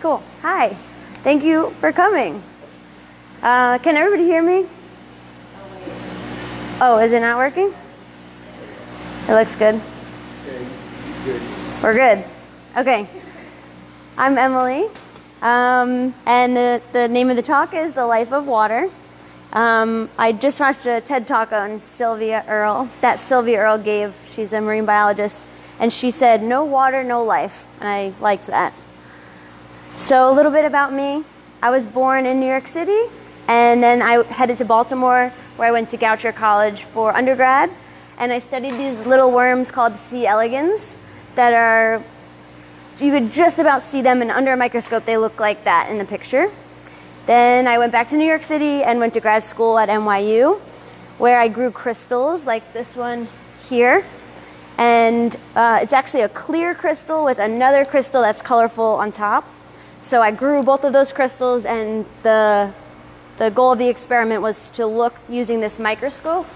Cool. Hi. Thank you for coming. Can everybody hear me? Oh, is it not working? It looks good. We're good. Okay. I'm Emily, and the name of the talk is The Life of Water. I just watched a TED Talk on Sylvia Earle that Sylvia Earle gave. She's a marine biologist, and she said, "No water, no life," and I liked that. So a little bit about me. I was born in New York City, and then I headed to Baltimore, where I went to Goucher College for undergrad, and I studied these little worms called C. elegans that are, you could just about see them, and under a microscope they look like that in the picture. Then I went back to New York City and went to grad school at NYU, where I grew crystals like this one here. And it's actually a clear crystal with another crystal that's colorful on top. So I grew both of those crystals, and the goal of the experiment was to look using this microscope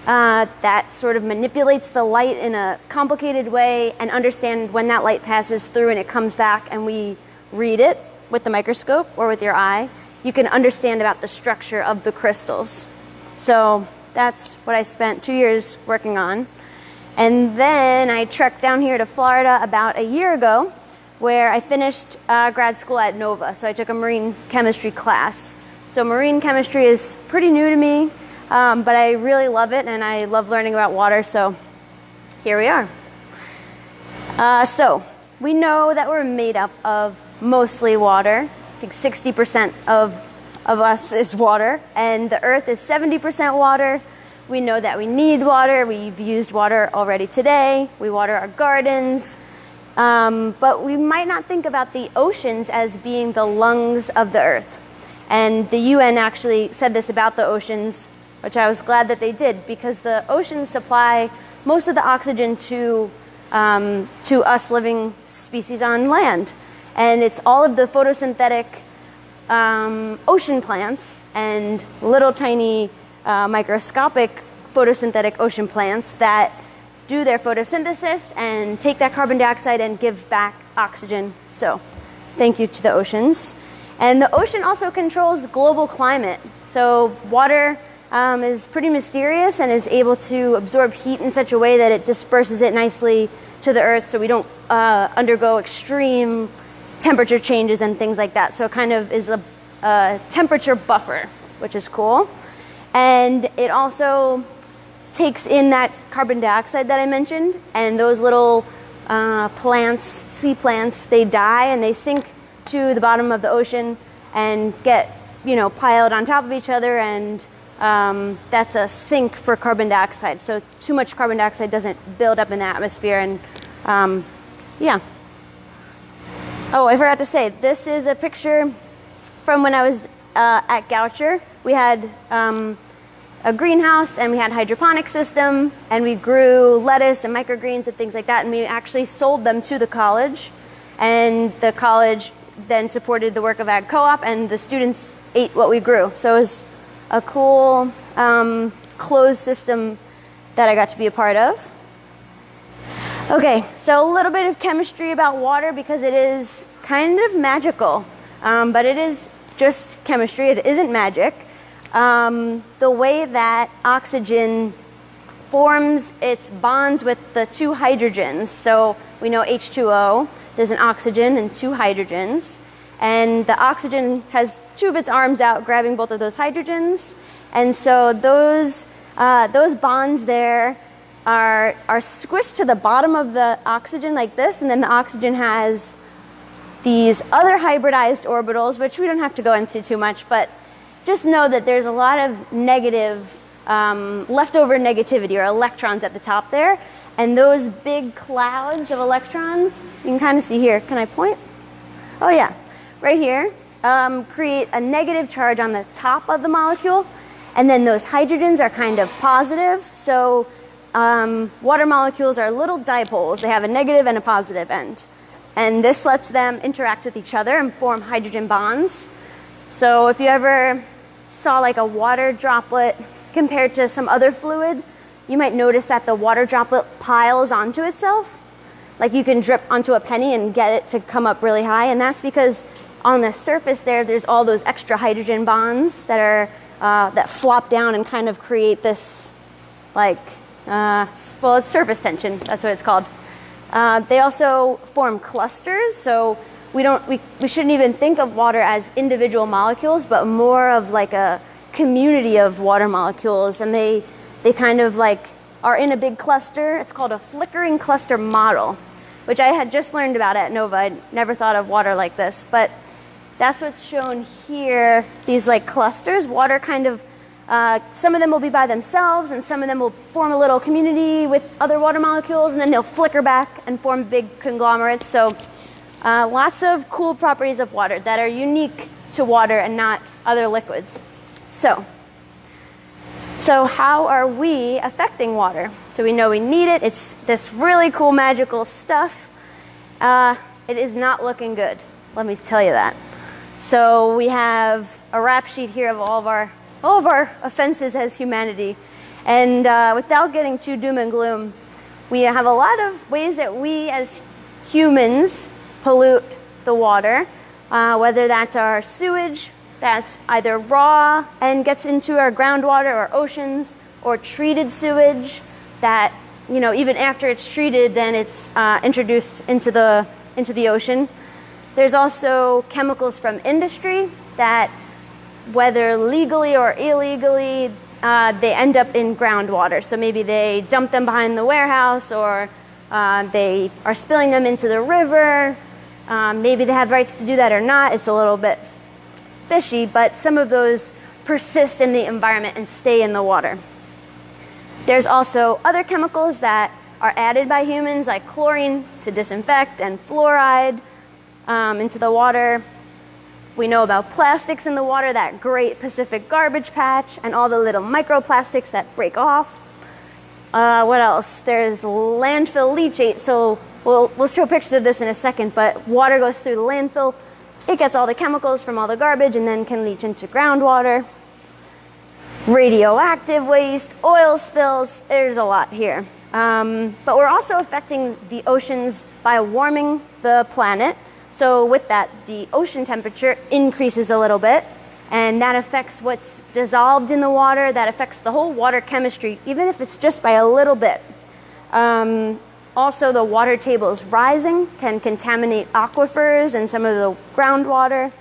that sort of manipulates the light in a complicated way and understand when that light passes through and it comes back and we read it with the microscope or with your eye. You can understand about the structure of the crystals. So that's what I spent 2 years working on. And then I trekked down here to Florida about a year ago, where I finished grad school at Nova. So I took a marine chemistry class. So marine chemistry is pretty new to me, but I really love it, and I love learning about water, so here we are. So we know that we're made up of mostly water. I think 60% of us is water, and the earth is 70% water. We know that we need water. We've used water already today. We water our gardens. But we might not think about the oceans as being the lungs of the earth. And the UN actually said this about the oceans, which I was glad that they did, because the oceans supply most of the oxygen to us living species on land. And it's all of the photosynthetic ocean plants and little tiny microscopic photosynthetic ocean plants that do their photosynthesis and take that carbon dioxide and give back oxygen. So thank you to the oceans. And the ocean also controls global climate. So water is pretty mysterious and is able to absorb heat in such a way that it disperses it nicely to the earth, so we don't undergo extreme temperature changes and things like that. So it kind of is a temperature buffer, which is cool. And it also takes in that carbon dioxide that I mentioned, and those little plants, sea plants, they die and they sink to the bottom of the ocean and get, piled on top of each other, and that's a sink for carbon dioxide. So too much carbon dioxide doesn't build up in the atmosphere, and yeah. Oh, I forgot to say, this is a picture from when I was at Goucher. We had a greenhouse, and we had a hydroponic system, and we grew lettuce and microgreens and things like that, and we actually sold them to the college, and the college then supported the work of Ag Co-op, and the students ate what we grew. So it was a cool closed system that I got to be a part of. Okay, so a little bit of chemistry about water, because it is kind of magical, but it is just chemistry. It isn't magic. The way that oxygen forms its bonds with the two hydrogens. So we know H2O, there's an oxygen and two hydrogens. And the oxygen has two of its arms out grabbing both of those hydrogens. And so those bonds there are squished to the bottom of the oxygen like this. And then the oxygen has these other hybridized orbitals, which we don't have to go into too much, but just know that there's a lot of negative, leftover negativity, or electrons at the top there. And those big clouds of electrons, you can kind of see here. Can I point? Oh yeah, right here, create a negative charge on the top of the molecule. And then those hydrogens are kind of positive. So water molecules are little dipoles. They have a negative and a positive end. And this lets them interact with each other and form hydrogen bonds. So if you ever saw like a water droplet compared to some other fluid, you might notice that the water droplet piles onto itself. like you can drip onto a penny and get it to come up really high, and that's because on the surface there's all those extra hydrogen bonds that are that flop down and kind of create this, like, well, it's surface tension. That's what it's called. They also form clusters, so we shouldn't even think of water as individual molecules, but more of like a community of water molecules, and they kind of like are in a big cluster. It's called a flickering cluster model, which I had just learned about at Nova. I'd never thought of water like this, but that's what's shown here. These like clusters, water kind of, some of them will be by themselves, and some of them will form a little community with other water molecules, and then they'll flicker back and form big conglomerates. So lots of cool properties of water that are unique to water and not other liquids. So how are we affecting water? So we know we need it. It's this really cool magical stuff. It is not looking good, let me tell you that. So we have a rap sheet here of all of our offenses as humanity. And without getting too doom and gloom, we have a lot of ways that we as humans pollute the water, whether that's our sewage, that's either raw and gets into our groundwater or oceans, or treated sewage that, you know, even after it's treated, then it's introduced into the ocean. There's also chemicals from industry that, whether legally or illegally, they end up in groundwater. So maybe they dump them behind the warehouse, or they are spilling them into the river. Maybe they have rights to do that or not. It's a little bit fishy, but some of those persist in the environment and stay in the water. There's also other chemicals that are added by humans, like chlorine to disinfect, and fluoride into the water. We know about plastics in the water, that great Pacific garbage patch, and all the little microplastics that break off. What else? There's landfill leachate. So we'll show pictures of this in a second, but water goes through the landfill. It gets all the chemicals from all the garbage and then can leach into groundwater. Radioactive waste, oil spills, there's a lot here. But we're also affecting the oceans by warming the planet. So with that, the ocean temperature increases a little bit, and that affects what's dissolved in the water. That affects the whole water chemistry, even if it's just by a little bit. Also, the water table is rising, can contaminate aquifers and some of the groundwater.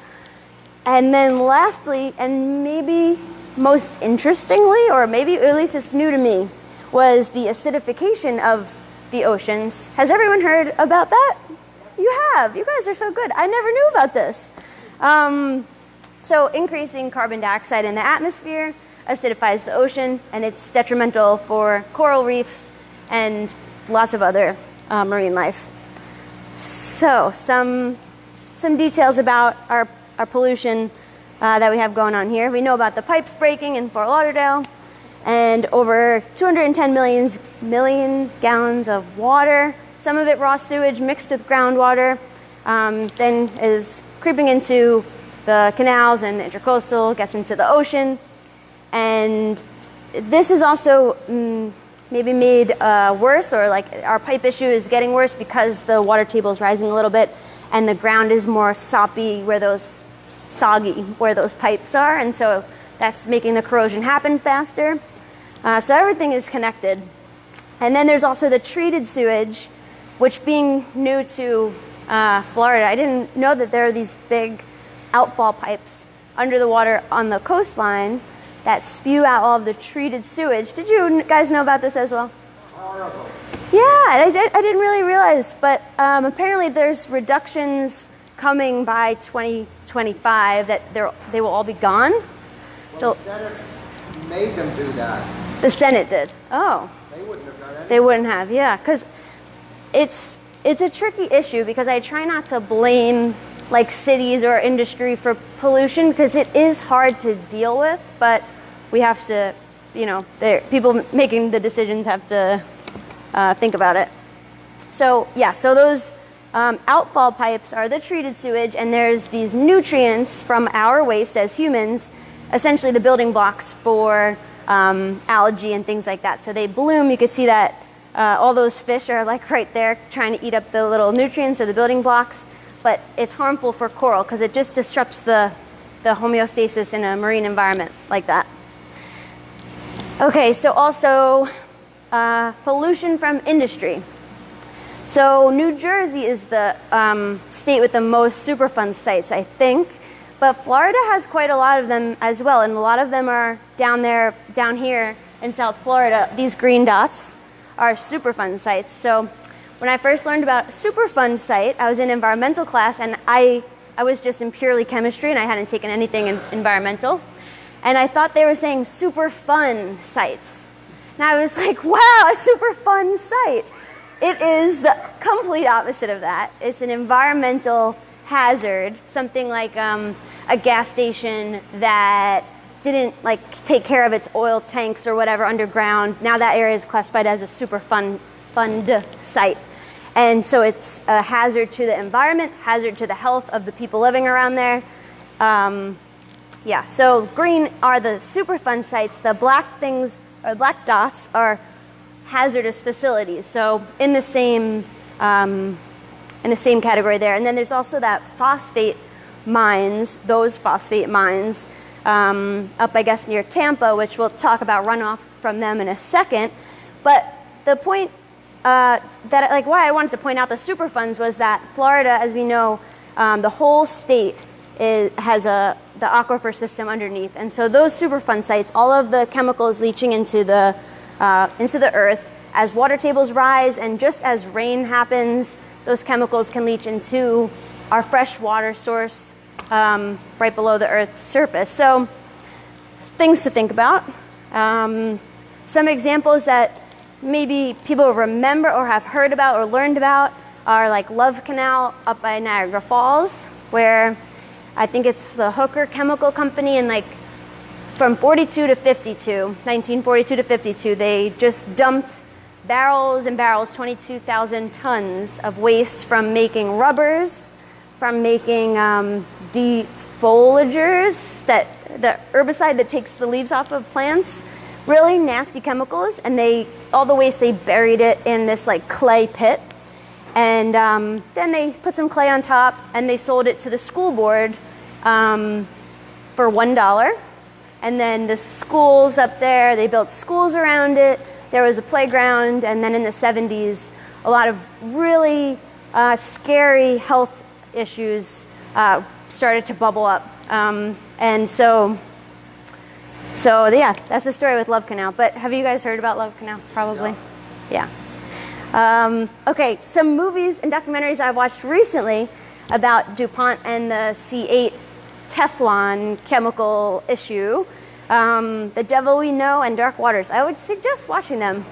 And then lastly, and maybe most interestingly, or maybe at least it's new to me, was the acidification of the oceans. Has everyone heard about that? You have. You guys are so good. I never knew about this. So increasing carbon dioxide in the atmosphere acidifies the ocean, and it's detrimental for coral reefs and lots of other marine life. So some details about our pollution that we have going on here. We know about the pipes breaking in Fort Lauderdale, and over 210 million gallons of water, some of it raw sewage mixed with groundwater, then is creeping into the canals and the intercoastal, gets into the ocean. And this is also maybe made worse, or like our pipe issue is getting worse because the water table is rising a little bit and the ground is more soggy where those pipes are, and so that's making the corrosion happen faster. So everything is connected. And then there's also the treated sewage, which, being new to Florida, I didn't know that there are these big outfall pipes under the water on the coastline that spew out all of the treated sewage. Did you guys know about this as well? Horrible. Yeah, I didn't really realize, but apparently there's reductions coming by 2025 that they will all be gone. Well, the Senate made them do that. The Senate did. Oh. They wouldn't have done anything. They wouldn't have, yeah, because it's a tricky issue, because I try not to blame like cities or industry for pollution, because it is hard to deal with, but we have to, people making the decisions have to think about it. So yeah, so those outfall pipes are the treated sewage, and there's these nutrients from our waste as humans, essentially the building blocks for algae and things like that. So they bloom. You can see that all those fish are like right there trying to eat up the little nutrients or the building blocks, but it's harmful for coral because it just disrupts the homeostasis in a marine environment like that. Okay, so also pollution from industry. So New Jersey is the state with the most Superfund sites, I think, but Florida has quite a lot of them as well, and a lot of them are down here in South Florida. These green dots are Superfund sites. So when I first learned about Superfund site, I was in environmental class, and I was just in purely chemistry, and I hadn't taken anything in environmental. And I thought they were saying Superfund sites. And I was like, wow, a Superfund site. It is the complete opposite of that. It's an environmental hazard, something like a gas station that didn't take care of its oil tanks or whatever underground. Now that area is classified as a Superfund site. And so it's a hazard to the environment, hazard to the health of the people living around there. Yeah, so green are the Superfund sites. The black things, or black dots, are hazardous facilities. So in the same category there. And then there's also that phosphate mines, those phosphate mines up, I guess, near Tampa, which we'll talk about runoff from them in a second. But the point why I wanted to point out the Superfunds was that Florida, as we know, the whole state has the aquifer system underneath, and so those Superfund sites, all of the chemicals leaching into the earth as water tables rise, and just as rain happens, those chemicals can leach into our fresh water source right below the Earth's surface. So things to think about. Some examples that maybe people remember or have heard about or learned about are like Love Canal up by Niagara Falls, where I think it's the Hooker Chemical Company, and from 1942 to 52, they just dumped barrels and barrels, 22,000 tons of waste from making rubbers, from making defoliagers, the herbicide that takes the leaves off of plants, really nasty chemicals, and all the waste, they buried it in this clay pit. And then they put some clay on top, and they sold it to the school board for $1. And then the schools up there, they built schools around it. There was a playground. And then in the 70s, a lot of really scary health issues started to bubble up. And so yeah, that's the story with Love Canal. But have you guys heard about Love Canal? Probably. Yeah. Okay, some movies and documentaries I watched recently about DuPont and the C8 Teflon chemical issue. The Devil We Know and Dark Waters. I would suggest watching them.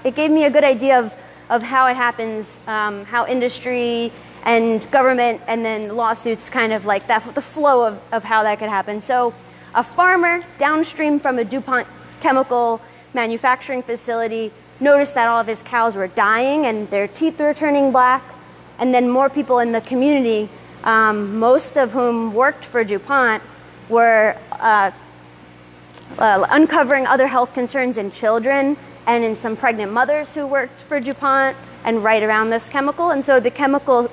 It gave me a good idea of how it happens, how industry and government and then lawsuits kind of the flow of how that could happen. So a farmer downstream from a DuPont chemical manufacturing facility noticed that all of his cows were dying and their teeth were turning black. And then more people in the community, most of whom worked for DuPont, were uncovering other health concerns in children and in some pregnant mothers who worked for DuPont and right around this chemical. And so the chemical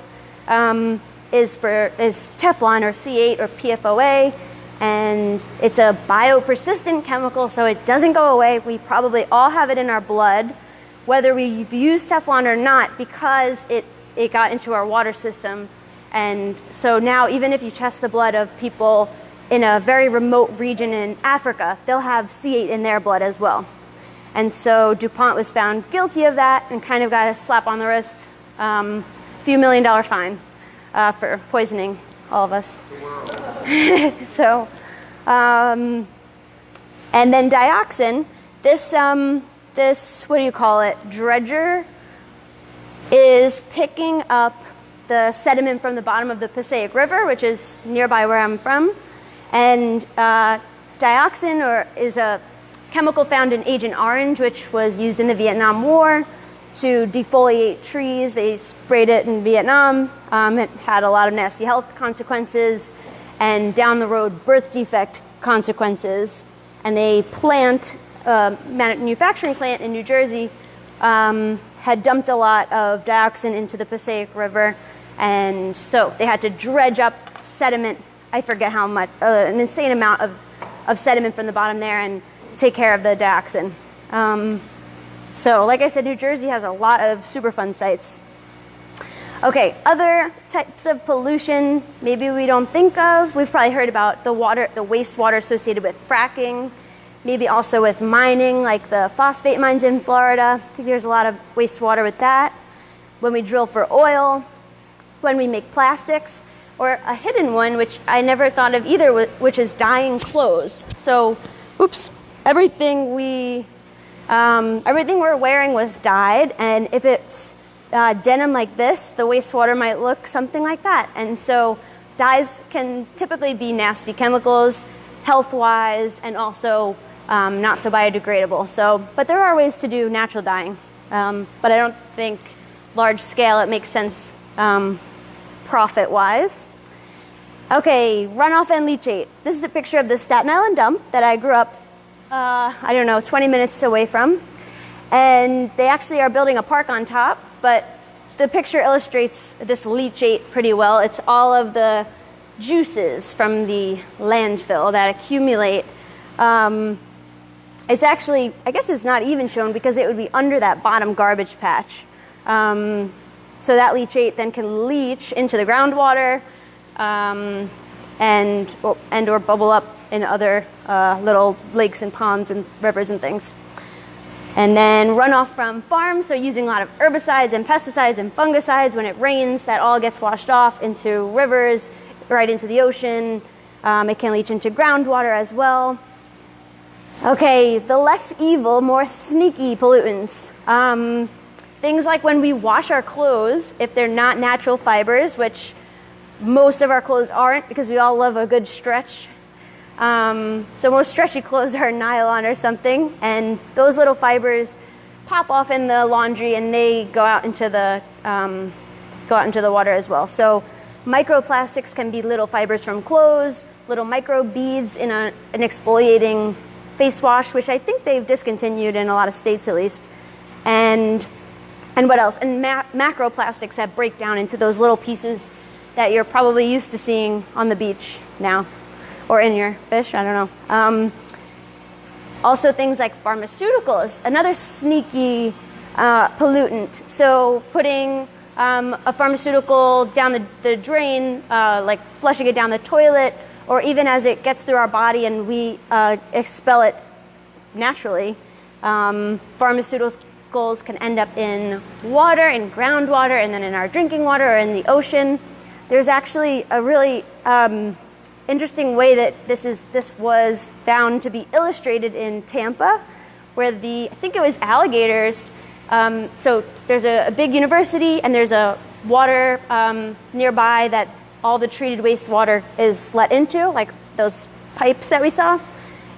is Teflon or C8 or PFOA, and it's a biopersistent chemical, so it doesn't go away. We probably all have it in our blood, whether we've used Teflon or not, because it got into our water system. And so now even if you test the blood of people in a very remote region in Africa, they'll have C8 in their blood as well. And so DuPont was found guilty of that and kind of got a slap on the wrist, few $1 million fine for poisoning all of us. So, and then dioxin, this, what do you call it, dredger, is picking up the sediment from the bottom of the Passaic River, which is nearby where I'm from. And dioxin is a chemical found in Agent Orange, which was used in the Vietnam War to defoliate trees. They sprayed it in Vietnam. It had a lot of nasty health consequences and down the road birth defect consequences. And a manufacturing plant in New Jersey had dumped a lot of dioxin into the Passaic River, and so they had to dredge up sediment. I forget how much, an insane amount of sediment from the bottom there, and take care of the dioxin. So like I said, New Jersey has a lot of Superfund sites. Okay, other types of pollution maybe we don't think of. We've probably heard about the wastewater associated with fracking, maybe also with mining, like the phosphate mines in Florida. I think there's a lot of wastewater with that. When we drill for oil, when we make plastics, or a hidden one, which I never thought of either, which is dyeing clothes. So, everything we're wearing was dyed, and if it's denim like this, the wastewater might look something like that. And so dyes can typically be nasty chemicals, health-wise, and also not so biodegradable. So, but there are ways to do natural dyeing, but I don't think large scale it makes sense profit-wise. Okay, runoff and leachate. This is a picture of the Staten Island dump that I grew up, 20 minutes away from. And they actually are building a park on top, but the picture illustrates this leachate pretty well. It's all of the juices from the landfill that accumulate. It's actually, I guess it's not even shown because it would be under that bottom garbage patch. So that leachate then can leach into the groundwater and or bubble up in other little lakes and ponds and rivers and things. And then runoff from farms, so using a lot of herbicides and pesticides and fungicides. When it rains, that all gets washed off into rivers, right into the ocean. It can leach into groundwater as well. Okay, the less evil, more sneaky pollutants. Things like when we wash our clothes, if they're not natural fibers, which most of our clothes aren't because we all love a good stretch. So most stretchy clothes are nylon or something, and those little fibers pop off in the laundry and they go out into the water as well. So microplastics can be little fibers from clothes, little micro beads in an exfoliating face wash, which I think they've discontinued in a lot of states at least. And what else? And macroplastics that break down into those little pieces that you're probably used to seeing on the beach now. Or in your fish, I don't know. Also things like pharmaceuticals, another sneaky pollutant. So putting a pharmaceutical down the drain, like flushing it down the toilet, or even as it gets through our body and we expel it naturally, pharmaceuticals can end up in water, in groundwater, and then in our drinking water or in the ocean. There's actually a really interesting way that this was found to be illustrated in Tampa, where I think it was alligators. So there's a big university and there's a water nearby that all the treated wastewater is let into, like those pipes that we saw.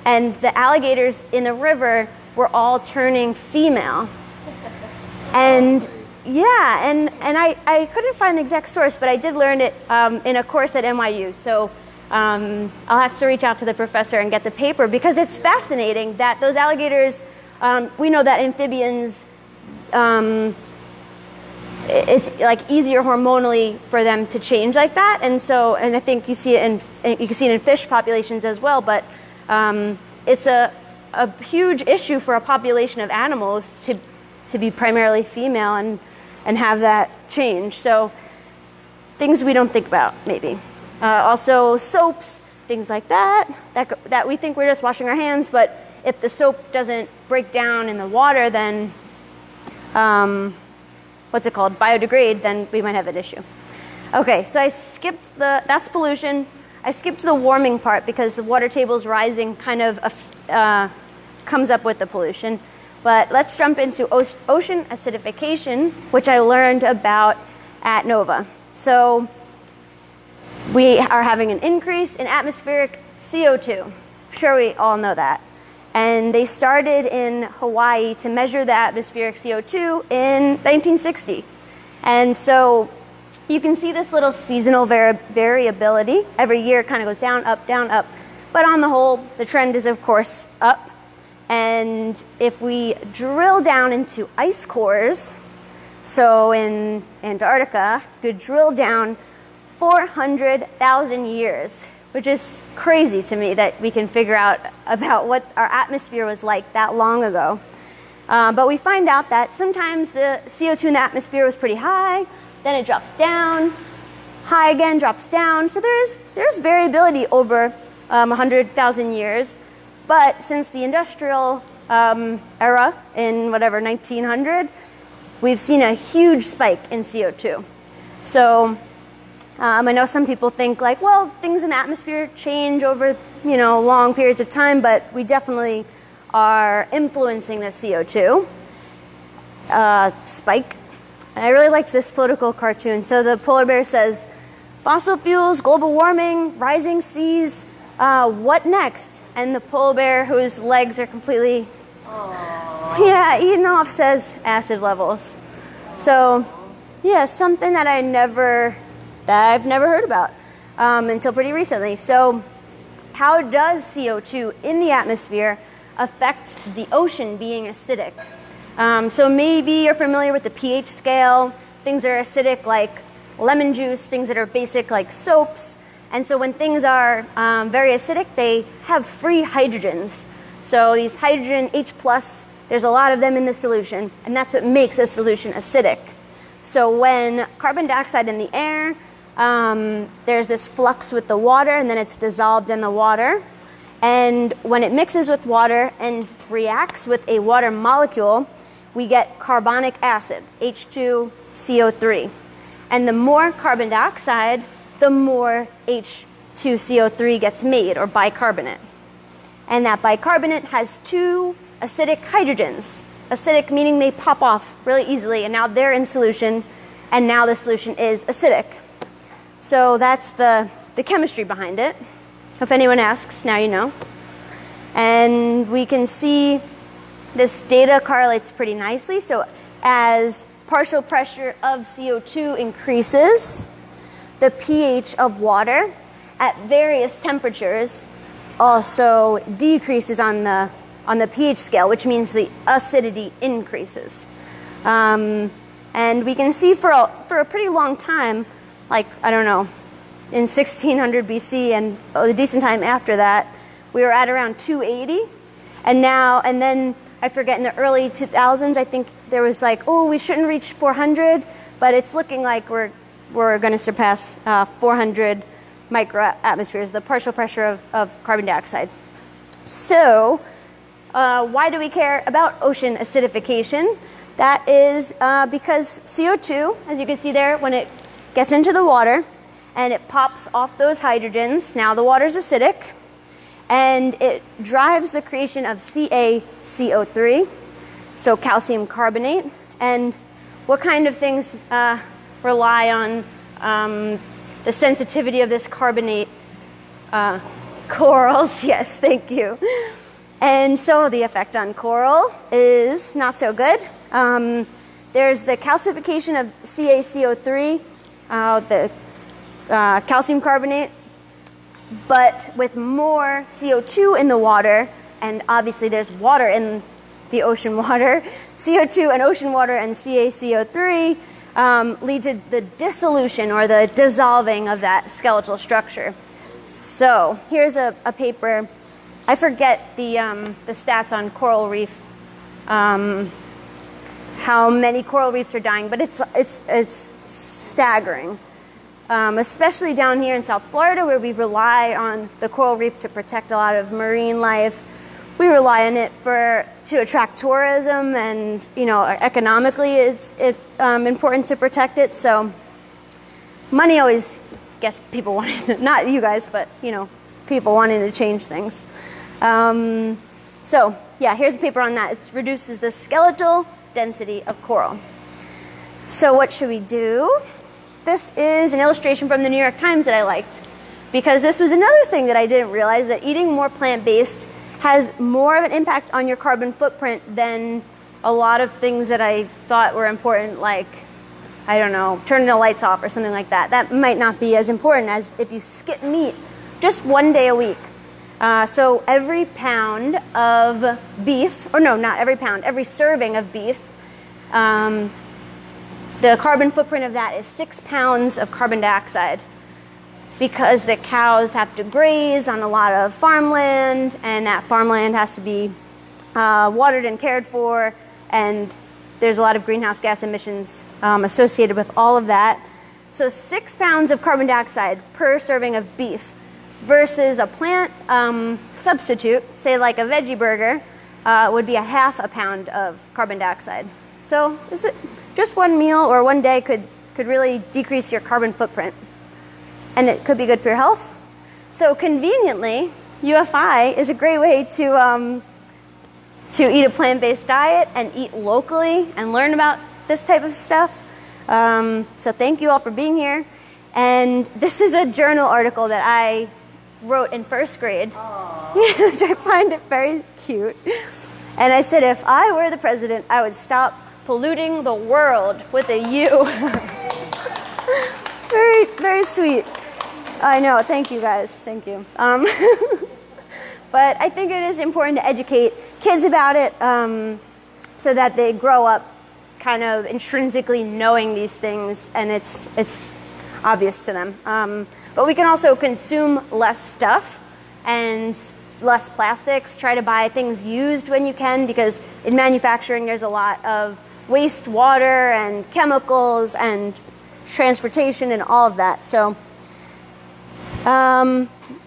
And the alligators in the river were all turning female. And yeah, and I couldn't find the exact source, but I did learn it in a course at NYU. So I'll have to reach out to the professor and get the paper because it's fascinating that those alligators, we know that amphibians, it's like easier hormonally for them to change like that. And I think you can see it in fish populations as well, but it's a huge issue for a population of animals to be primarily female and have that change. So things we don't think about maybe. Also soaps, things like that we think we're just washing our hands, but if the soap doesn't break down in the water, then biodegrade, then we might have an issue. Okay, so I skipped that's pollution. I skipped the warming part because the water table's rising kind of comes up with the pollution. But let's jump into ocean acidification, which I learned about at NOVA. So we are having an increase in atmospheric CO2. Sure, we all know that. And they started in Hawaii to measure the atmospheric CO2 in 1960. And so you can see this little seasonal variability. Every year it kind of goes down, up, down, up. But on the whole, the trend is, of course, up. And if we drill down into ice cores, So in Antarctica, you could drill down 400,000 years, which is crazy to me that we can figure out about what our atmosphere was like that long ago. But we find out that sometimes the CO2 in the atmosphere was pretty high, then it drops down, high again, drops down. So there's variability over 100,000 years. But since the industrial era in whatever, 1900, we've seen a huge spike in CO2. So I know some people think like, well, things in the atmosphere change over, long periods of time, but we definitely are influencing the CO2 spike. And I really liked this political cartoon. So the polar bear says, fossil fuels, global warming, rising seas, what next? And the polar bear, whose legs are completely, eaten off, says acid levels. So, yeah, something that I've never heard about until pretty recently. So, how does CO2 in the atmosphere affect the ocean being acidic? So maybe you're familiar with the pH scale, things that are acidic like lemon juice, things that are basic like soaps. And so when things are very acidic, they have free hydrogens. So these hydrogen H+, there's a lot of them in the solution, and that's what makes a solution acidic. So when carbon dioxide in the air, there's this flux with the water, and then it's dissolved in the water. And when it mixes with water and reacts with a water molecule, we get carbonic acid, H2CO3. And the more carbon dioxide, the more H2CO3 gets made, or bicarbonate. And that bicarbonate has two acidic hydrogens. Acidic meaning they pop off really easily, and now they're in solution, and now the solution is acidic. So that's the chemistry behind it. If anyone asks, now you know. And we can see this data correlates pretty nicely. So as partial pressure of CO2 increases, the pH of water at various temperatures also decreases on the pH scale, which means the acidity increases. And we can see for a pretty long time, like, I don't know, in 1600 BC and a decent time after that, we were at around 280. And then I forget, in the early 2000s, I think there was like, oh, we shouldn't reach 400, but it's looking like we're going to surpass 400 microatmospheres, the partial pressure of carbon dioxide. So why do we care about ocean acidification? That is because CO2, as you can see there, when it gets into the water and it pops off those hydrogens, now the water's acidic, and it drives the creation of CaCO3, so calcium carbonate. And what kind of things rely on the sensitivity of this carbonate? Corals, yes, thank you. And so the effect on coral is not so good. There's the calcification of CaCO3, the calcium carbonate, but with more CO2 in the water, and obviously there's water in the ocean water, CO2 and ocean water and CaCO3 lead to the dissolution or the dissolving of that skeletal structure. So here's a paper. I forget the stats on coral reef, how many coral reefs are dying, but it's staggering. Especially down here in South Florida, where we rely on the coral reef to protect a lot of marine life. We rely on it to attract tourism, and economically, it's important to protect it. So money always gets people wanting to, not you guys, but people wanting to change things. So yeah, here's a paper on that. It reduces the skeletal density of coral. So what should we do? This is an illustration from the New York Times that I liked, because this was another thing that I didn't realize, that eating more plant-based has more of an impact on your carbon footprint than a lot of things that I thought were important, like, I don't know, turning the lights off or something like that. That might not be as important as if you skip meat just one day a week. So every pound of beef, or no, not every pound, every serving of beef the carbon footprint of that is 6 pounds of carbon dioxide, because the cows have to graze on a lot of farmland, and that farmland has to be watered and cared for, and there's a lot of greenhouse gas emissions associated with all of that. So 6 pounds of carbon dioxide per serving of beef versus a plant substitute, say like a veggie burger, would be a half a pound of carbon dioxide. So just one meal or one day could really decrease your carbon footprint. And it could be good for your health. So conveniently, UFI is a great way to eat a plant-based diet and eat locally and learn about this type of stuff. So thank you all for being here. And this is a journal article that I wrote in first grade, which I find it very cute. And I said, if I were the president, I would stop polluting the world with a U. Very, very sweet. I know, thank you guys, thank you. But I think it is important to educate kids about it so that they grow up kind of intrinsically knowing these things, and it's obvious to them. But we can also consume less stuff and less plastics. Try to buy things used when you can, because in manufacturing there's a lot of waste water and chemicals and transportation and all of that. So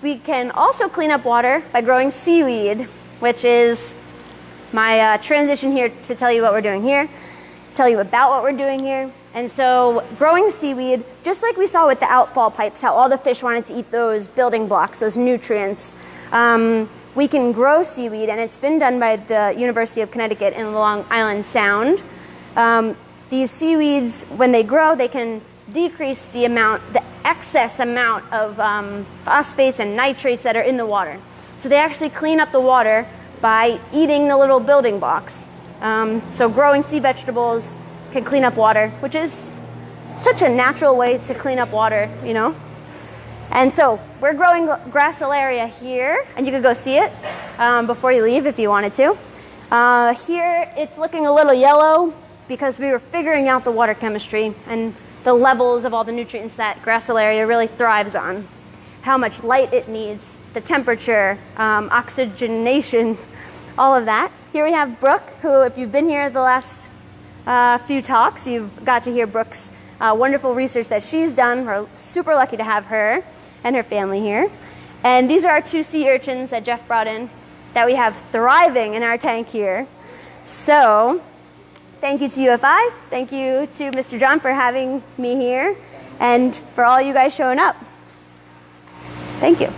we can also clean up water by growing seaweed, which is my transition here to tell you what we're doing here, tell you about what we're doing here. And so growing seaweed, just like we saw with the outfall pipes, how all the fish wanted to eat those building blocks, those nutrients, we can grow seaweed, and it's been done by the University of Connecticut in Long Island Sound. These seaweeds, when they grow, they can decrease the excess amount of phosphates and nitrates that are in the water. So they actually clean up the water by eating the little building blocks. So growing sea vegetables can clean up water, which is such a natural way to clean up water, you know? And so we're growing gracilaria here, and you could go see it before you leave if you wanted to. Here it's looking a little yellow because we were figuring out the water chemistry and the levels of all the nutrients that gracilaria really thrives on, how much light it needs, the temperature, oxygenation, all of that. Here we have Brooke, who, if you've been here the last few talks, you've got to hear Brooke's wonderful research that she's done. We're super lucky to have her and her family here. And these are our 2 sea urchins that Jeff brought in that we have thriving in our tank here. So thank you to UFI. Thank you to Mr. John for having me here, and for all you guys showing up. Thank you.